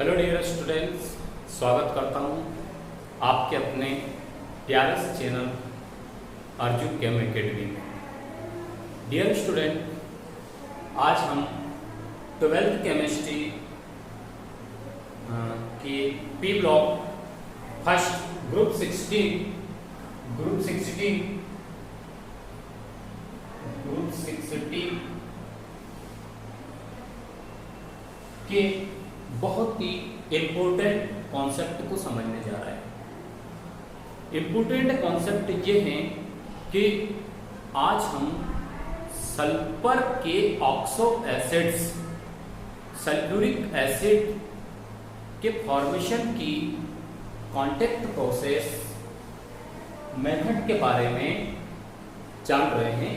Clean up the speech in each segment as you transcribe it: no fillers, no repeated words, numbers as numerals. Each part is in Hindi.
हेलो डियर स्टूडेंट्स, स्वागत करता हूँ आपके अपने प्यारे से चैनल अर्जुन केम एकेडमी में। डियर स्टूडेंट, आज हम 12th केमिस्ट्री की पी ब्लॉक फर्स्ट ग्रुप 16 के बहुत ही इम्पोर्टेंट कॉन्सेप्ट को समझने जा रहे हैं। इम्पोर्टेंट कॉन्सेप्ट ये हैं कि आज हम सल्फर के ऑक्सो एसिड्स, सल्फ्यूरिक एसिड के फॉर्मेशन की कॉन्टैक्ट प्रोसेस मेथड के बारे में जान रहे हैं।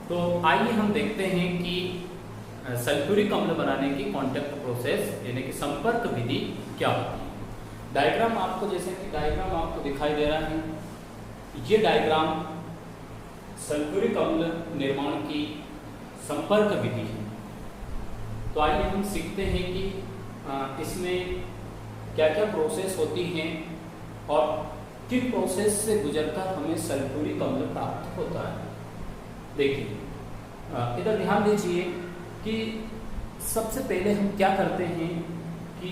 तो आइए हम देखते हैं कि सल्फ्यूरिक अम्ल बनाने की कॉन्टैक्ट प्रोसेस यानी कि संपर्क विधि क्या होती है। डायग्राम आपको, जैसे कि डायग्राम आपको दिखाई दे रहा है, ये डायग्राम सल्फ्यूरिक अम्ल निर्माण की संपर्क विधि है। तो आइए हम सीखते हैं कि इसमें क्या क्या प्रोसेस होती हैं और किन प्रोसेस से गुजरकर हमें सल्फ्यूरिक अम्ल प्राप्त होता है। देखिए, इधर ध्यान दीजिए कि सबसे पहले हम क्या करते हैं कि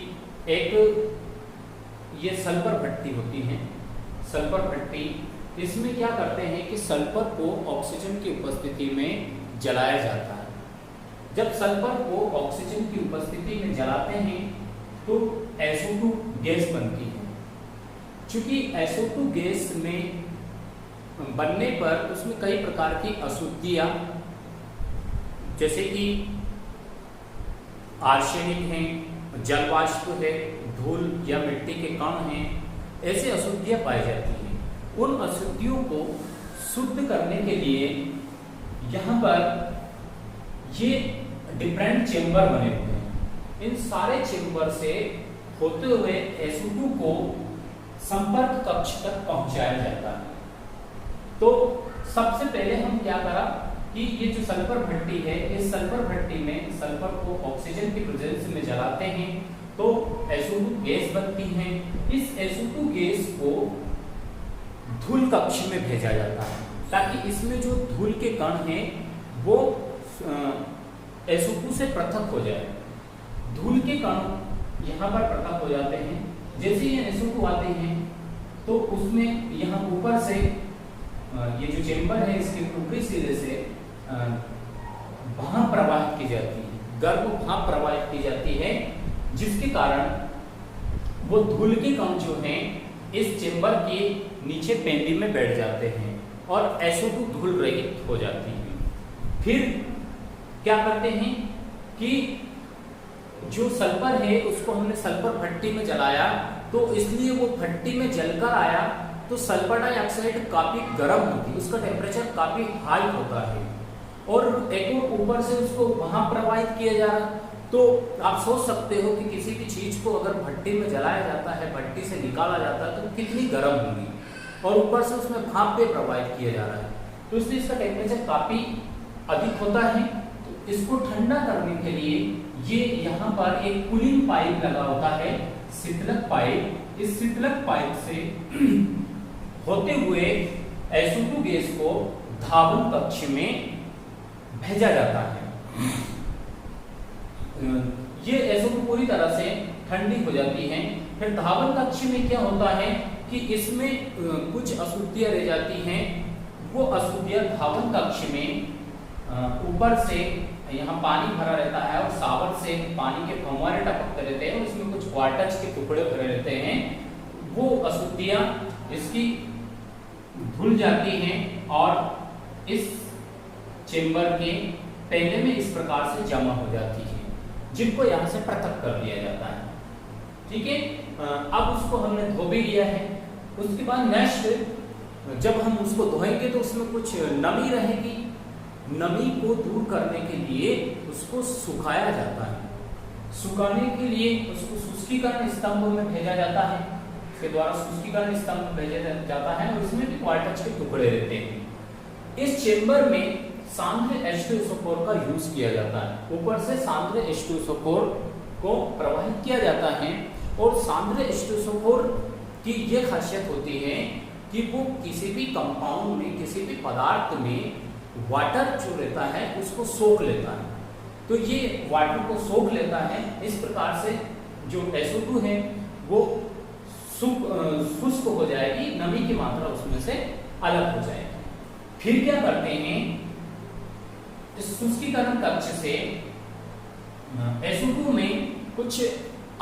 एक ये सल्फर भट्टी होती है। सल्फर भट्टी, इसमें क्या करते हैं कि सल्फर को ऑक्सीजन की उपस्थिति में जलाया जाता है। जब सल्फर को ऑक्सीजन की उपस्थिति में जलाते हैं तो SO2 गैस बनती है। चूंकि SO2 गैस में बनने पर उसमें कई प्रकार की अशुद्धियां, जैसे कि आर्सेनिक हैं, जल वाष्प है, धूल या मिट्टी के कण हैं, ऐसे अशुद्धियां पाई जाती हैं। उन अशुद्धियों को शुद्ध करने के लिए यहाँ पर ये डिफरेंट चेंबर बने हुए हैं। इन सारे चेंबर से होते हुए SO2 को संपर्क कक्ष तक पहुंचाया जाता है। तो सबसे पहले हम क्या करा कि ये जो सल्फर भट्टी है, इस सल्फर भट्टी में सल्फर को ऑक्सीजन की प्रेजेंस में जलाते हैं तो SO2 गैस बनती है। इस SO2 गैस को धूल कक्ष में भेजा जाता है ताकि इसमें जो धूल के कण हैं वो SO2 से पृथक हो जाए। धूल के कण यहाँ पर पृथक हो जाते हैं। जैसे ये SO2 आते हैं तो उसमें यहाँ ऊपर से ये जो चेंबर है इसके ऊपरी सिरे से भाप प्रवाहित की जाती है, गर्म भाप प्रवाहित की जाती है, जिसके कारण वो धूल के कण जो हैं इस चेंबर के नीचे पेंदी में बैठ जाते हैं और SO2 धूल रहित हो जाती है। फिर क्या करते हैं कि जो सल्फर है उसको हमने सल्फर भट्टी में जलाया, तो इसलिए वो भट्टी में जलकर आया तो सल्फर डाइऑक्साइड काफी गर्म होती है, उसका टेम्परेचर काफी हाई होता है और एक और ऊपर से उसको वहां प्रवाहित किया जा रहा। तो आप सोच सकते हो कि किसी भी चीज को अगर भट्टी में जलाया जाता है, भट्टी से निकाला जाता है तो कितनी गर्म होगी और ऊपर से उसमें भाप पे प्रवाहित किया जा रहा है, तो इसलिए इसका टेम्परेचर काफी अधिक होता है। तो इसको ठंडा करने के लिए ये यहाँ पर एक कूलिंग पाइप लगा होता है, शीतलक पाइप। इस शीतलक पाइप से होते हुए SO2 गैस को धावन कक्ष में भेजा जाता है। ये SO2 पूरी तरह से ठंडी हो जाती है। फिर धावन कक्ष में क्या होता है कि इसमें कुछ अशुद्धियां रह जाती हैं। वो अशुद्धियां धावन कक्ष में ऊपर से यहाँ पानी भरा रहता है और सावर से पानी के फव्वारे टपकते रहते हैं और इसमें कुछ क्वार्टज के टुकड़े भरे रहते हैं। वो अशुद्धियां इसकी धुल जाती हैं और इस चेंबर के पेंदे में इस प्रकार से जमा हो जाती है, जिनको यहाँ से पृथक कर दिया जाता है। ठीक है, अब उसको हमने धो भी लिया है। उसके बाद नेक्स्ट जब हम उसको धोएंगे तो उसमें कुछ नमी रहेगी। नमी को दूर करने के लिए उसको सुखाया जाता है। सुखाने के लिए उसको शुष्कीकरण स्तंभ में भेजा जाता है, इसके द्वारा शुष्कीकरण स्तंभ में भेजा जाता है और इसमें भी क्वार्टज के टुकड़े रहते हैं। इस चेंबर में सांद्र H2SO4 का यूज किया जाता है। ऊपर से सांद्र H2SO4 को प्रवाहित किया जाता है और सांद्र H2SO4 की ये खासियत होती है कि वो किसी भी कंपाउंड में, किसी भी पदार्थ में वाटर जो रहता है उसको सोख लेता है। तो ये वाटर को सोख लेता है, इस प्रकार से जो SO2 है वो शुष्क हो जाएगी, नमी की मात्रा उसमें से अलग हो जाएगी। फिर क्या करते हैं, इस शुष्कीकरण कक्ष से SO2 में कुछ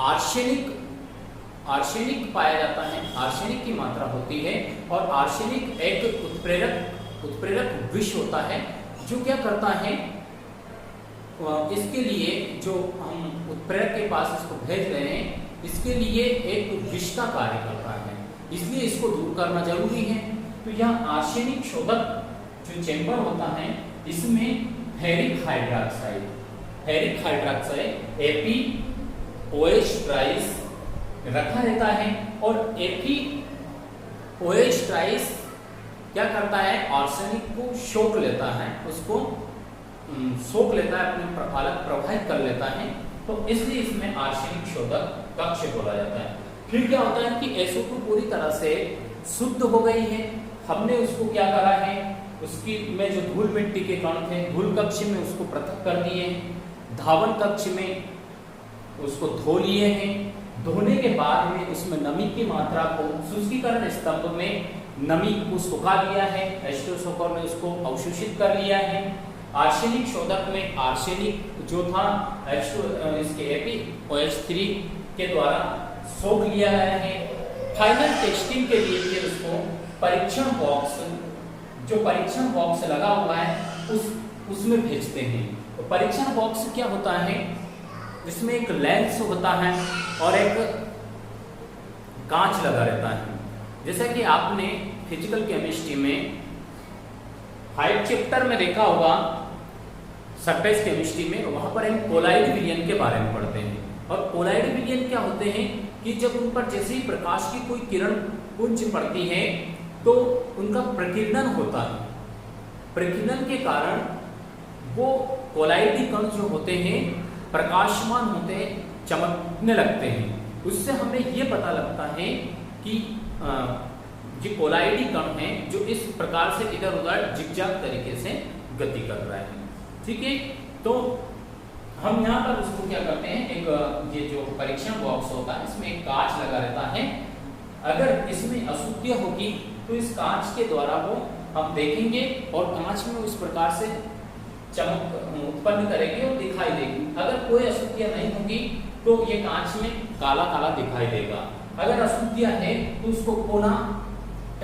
आर्सेनिक पाया जाता है, आर्सेनिक की मात्रा होती है, और आर्सेनिक एक उत्प्रेरक विष होता है जो क्या करता है, इसके लिए जो हम उत्प्रेरक के पास इसको भेज रहे हैं, इसके लिए एक विष का कार्य करता है, इसलिए इसको दूर करना जरूरी है। तो यह आर्सेनिक शोधक जो चेंबर होता है, इसमें फेरिक हाइड्रोक्साइड FeOH ट्राइस रखा रहता है, और FeOH ट्राइस क्या करता है, आर्सेनिक को सोख लेता है, उसको सोख लेता है, अपने प्रफालक प्रवाहित कर लेता है, तो इसलिए इसमें आर्सेनिक शोधक कक्ष बोला जाता है। फिर क्या होता है कि SO2 पूरी तरह से शुद्ध हो गई है, हमने उसको क्या करा है, उसकी में जो धूल मिट्टी के कण थे, धूल कक्ष में उसको पृथक कर दिए हैं, धावन कक्ष में उसको धो लिए हैं, धोने के बाद में उसमें नमी की मात्रा को शुष्कीकरण स्तंभ में नमी को सुखा दिया है, H2SO4 ने उसको अवशोषित कर लिया है। आर्सेनिक शोधक में आर्सेनिक जो था इसके FeOH3 के द्वारा सोख लिया गया है। फाइनल टेस्टिंग के लिए फिर उसको परीक्षण बॉक्स, जो परीक्षण बॉक्स लगा हुआ है उसमें भेजते हैं। तो परीक्षण बॉक्स क्या होता है, इसमें एक लेंस होता है और एक कांच लगा रहता है। जैसा कि आपने फिजिकल केमिस्ट्री में 5 चैप्टर में देखा होगा, सरफेस केमिस्ट्री में, वहां पर हम कोलाइड विलयन के बारे में पढ़ते हैं। और कोलाइड विलयन क्या होते हैं कि जब उन पर जैसे ही प्रकाश की कोई किरण पुंज पड़ती है तो उनका प्रकीर्णन होता है, प्रकीर्णन के कारण वो कोलाइडी कण जो होते हैं प्रकाशमान होते हैं, चमकने लगते हैं। उससे हमें ये पता लगता है कि ये कोलाइडी कण हैं जो इस प्रकार से इधर उधर जिगजैग तरीके से गति कर रहे हैं। ठीक है, तो हम यहाँ पर उसको क्या करते हैं, एक ये जो परीक्षण बॉक्स होता है इसमें एक कांच लगा रहता है। अगर इसमें अशुद्धि होगी तो इस कांच के द्वारा वो हम देखेंगे और कांच में उस प्रकार से चमक उत्पन्न करेंगे और दिखाई देगी। अगर कोई अशुद्धियां नहीं होगी तो ये कांच में काला काला दिखाई देगा। अगर अशुद्धियां है तो उसको पुनः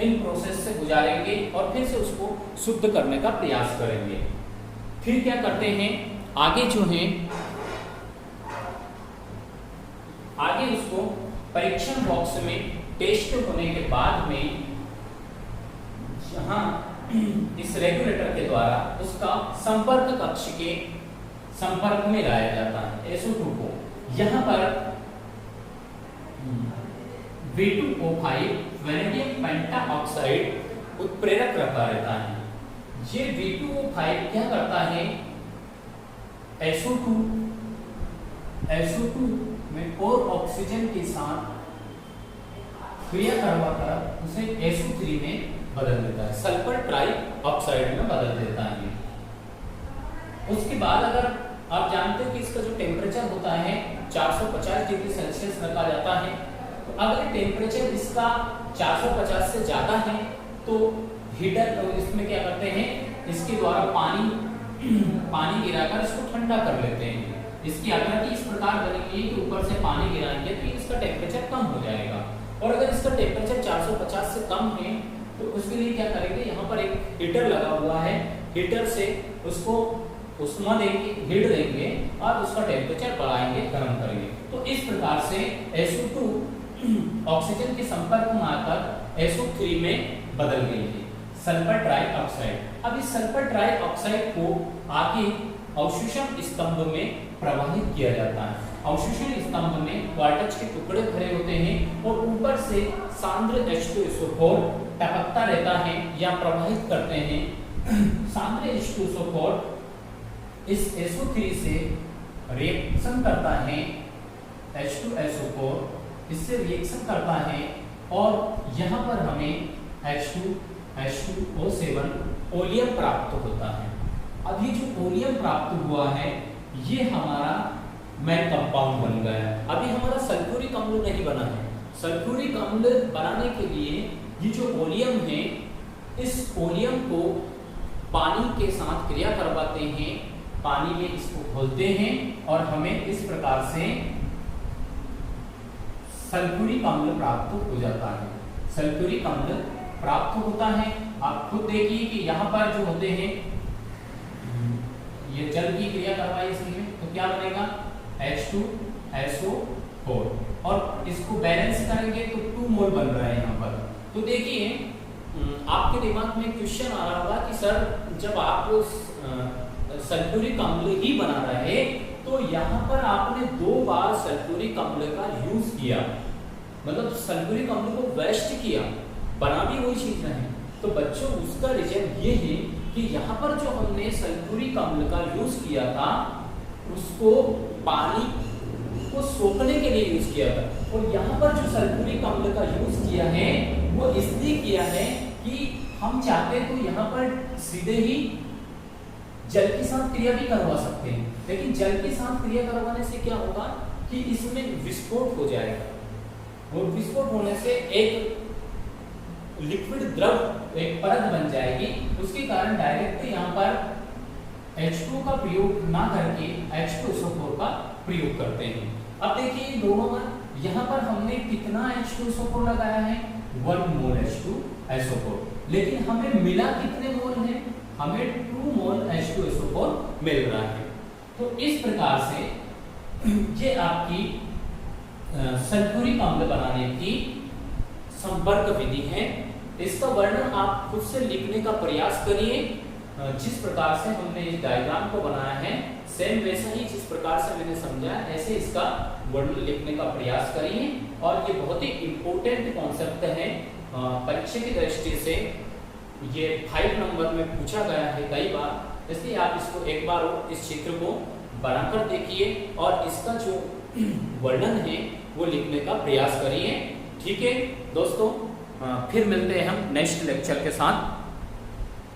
इन प्रोसेस से गुजारेंगे और फिर से उसको शुद्ध करने का प्रयास करेंगे। फिर क्या करते हैं, आगे जो है आगे उसको परीक्षण बॉक्स में टेस्ट होने के बाद में जहां इस रेगुलेटर के द्वारा उसका संपर्क कक्ष के संपर्क में लाया जाता है SO2 को। यहां पर V2O5 वैनेडियम पेंटाऑक्साइड उत्प्रेरक रखा रहता है। ये V2O5 क्या करता है, SO2 में और ऑक्सीजन के साथ क्रिया करवाकर उसे SO3 में बदल देता है, सल्फर ट्राई ऑक्साइड में बदल देता है। उसके बाद अगर आप जानते हो कि इसका जो टेम्परेचर होता है 450 डिग्री सेल्सियस रखा जाता है, तो अगर टेम्परेचर इसका 450 से ज्यादा है तो हीटर इसमें क्या करते हैं, इसके द्वारा पानी गिराकर इसको ठंडा कर लेते हैं। इसकी आकृति इस प्रकार बनेगी कि ऊपर से पानी गिराएंगे तो इसका टेम्परेचर कम हो जाएगा। और अगर इसका टेम्परेचर 450 से कम है तो उसके लिए क्या करेंगे, यहाँ पर एक हीटर लगा हुआ है, हीटर से उसको उष्मा देंगे, हीट देंगे और उसका टेम्परेचर बढ़ाएंगे, गर्म करेंगे। तो इस प्रकार से SO2 ऑक्सीजन के संपर्क में आकर SO3 में बदल गई है, सल्फर ट्राई ऑक्साइड। अब इस सल्फर ट्राई ऑक्साइड को आगे अवशोषण स्तंभ में प्रवाहित किया जाता है। अवशोषण स्तंभ में क्वार्टज के टुकड़े भरे होते हैं और ऊपर से सांद्र H2SO4 टपकता रहता है या प्रवाहित करते हैं। सांद्र H2SO4 इस SO3 से रिएक्शन करता है, H2SO4 इससे रिएक्शन करता है और यहाँ पर हमें H2H2O7 ओलियम प्राप्त होता है। अब ये जो ओलियम प्राप्त हुआ है ये हमारा मेन कंपाउंड बन गया है। अभी हमारा सल्फ्यूरिक अम्ल नहीं बना है। सल्फ्यूरिक अम्ल बनाने के लिए ये जो ओलियम है, इस ओलियम को पानी के साथ क्रिया करवाते हैं, पानी में इसको घोलते हैं और हमें इस प्रकार से सल्फ्यूरिक अम्ल प्राप्त हो जाता है। सल्फ्यूरिक अम्ल प्राप्त होता है। आप खुद देखिए कि यहाँ पर जो होते हैं ये जल की क्रिया करवाई इसमें, तो क्या बनेगा H2SO4 और इसको बैलेंस करेंगे तो 2 मोल बन रहा है यहाँ पर। तो देखिए आपके दिमाग में क्वेश्चन आ रहा होगा कि सर जब आप सल्फ्यूरिक अम्ल ही बना रहे तो यहाँ पर आपने 2 बार सल्फ्यूरिक अम्ल का यूज किया, मतलब सल्फ्यूरिक अम्ल को वेस्ट किया, बना भी वही चीज है। तो बच्चों उसका रीजन ये है कि यहाँ पर जो हमने सल्फ्यूरिक अम्ल का यूज किया था उसको पानी को सोखने के लिए यूज किया था, और यहाँ पर जो सल्फ्यूरिक अम्ल का यूज किया है वो इसलिए किया है कि हम चाहते तो यहाँ पर सीधे ही जल के साथ क्रिया भी करवा सकते हैं, लेकिन जल के साथ क्रिया करवाने से क्या होगा कि इसमें विस्फोट हो जाएगा, और विस्फोट होने से एक लिक्विड द्रव एक परत बन जाएगी। उसके कारण डायरेक्ट यहाँ पर H2 का प्रयोग ना करके H2SO4 का प्रयोग करते हैं। अब देखिए दोनों में यहाँ पर हमने कितना H2SO4 लगाया है, 1 मोल H2SO4, लेकिन हमें मिला कितने मोल है, हमें 2 मोल H2SO4 मिल रहा है। तो इस प्रकार से ये आपकी सल्फ्यूरिक अम्ल बनाने की संपर्क विधि है। इसका वर्णन आप खुद से लिखने का प्रयास करिए। जिस प्रकार से हमने इस डायग्राम को बनाया है सेम वैसा ही जिस प्रकार से मैंने समझाया ऐसे इसका वर्णन लिखने का प्रयास करिए। और ये बहुत ही इम्पोर्टेंट कॉन्सेप्ट है, परीक्षा की दृष्टि से ये 5 नंबर में पूछा गया है कई बार, इसलिए आप इसको एक बार इस चित्र को बनाकर देखिए और इसका जो वर्णन है वो लिखने का प्रयास करिए। ठीक है दोस्तों, फिर मिलते हैं हम नेक्स्ट लेक्चर के साथ।